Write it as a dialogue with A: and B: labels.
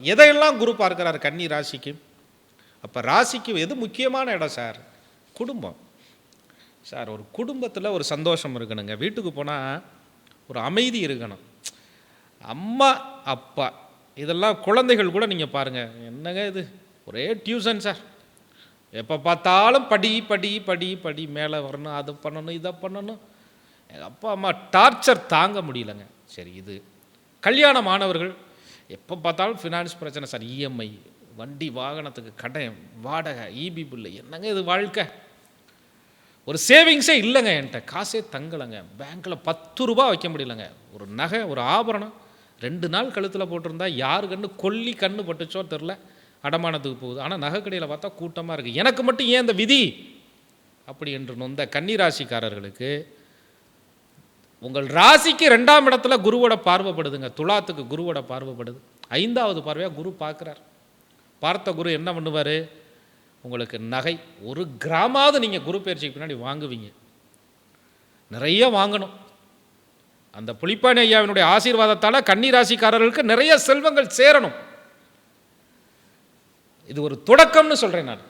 A: எதையெல்லாம் குரு பார்க்கிறார் கன்னி ராசிக்கு? அப்போ ராசிக்கு எது முக்கியமான இடம் சார்? குடும்பம் சார். ஒரு குடும்பத்தில் ஒரு சந்தோஷம் இருக்கணுங்க. வீட்டுக்கு போனால் ஒரு அமைதி இருக்கணும். அம்மா அப்பா இதெல்லாம் குழந்தைகள் கூட நீங்கள் பாருங்கள், என்னங்க இது ஒரே டியூஷன் சார். எப்போ பார்த்தாலும் படி படி படி படி, மேலே வரணும், அது பண்ணணும், இதை பண்ணணும். எங்கள் அப்பா அம்மா டார்ச்சர் தாங்க முடியலங்க. சரி, இது கல்யாணம் ஆனவர்கள் எப்போ பார்த்தாலும் ஃபினான்ஸ் பிரச்சனை சார். இஎம்ஐ, வண்டி வாகனத்துக்கு கடன், வாடகை, இபி பில்லு, என்னங்க இது வாழ்க்கை? ஒரு சேவிங்ஸே இல்லைங்க, என்கிட்ட காசே தங்கலைங்க. பேங்க்கில் 10 ரூபா வைக்க முடியலங்க. ஒரு நகை, ஒரு ஆபரணம் 2 நாள் கழுத்தில் போட்டிருந்தா யாரு கண்ணு பட்டுச்சோ தெரில, அடமானத்துக்கு போகுது. ஆனால் நகை கடையில் பார்த்தா கூட்டமாக இருக்குது. எனக்கு மட்டும் ஏன் இந்த விதி அப்படி என்று நொந்த கன்னிராசிக்காரர்களுக்கு உங்கள் ராசிக்கு 2ஆம் இடத்துல குருவோட பார்வைப்படுதுங்க. துலாத்துக்கு குருவோட பார்வைப்படுது. 5வது பார்வையாக குரு பார்க்குறார். பார்த்த குரு என்ன பண்ணுவார்? உங்களுக்கு நகை 1 கிராமாவது நீங்கள் குரு பயிற்சிக்கு பின்னாடி வாங்குவீங்க. நிறைய வாங்கணும். அந்த புலிப்பாணி ஐயாவினுடைய ஆசீர்வாதத்தால் கன்னிராசிக்காரர்களுக்கு நிறைய செல்வங்கள் சேரணும். இது ஒரு தொடக்கம்னு சொல்கிறேன் நான்.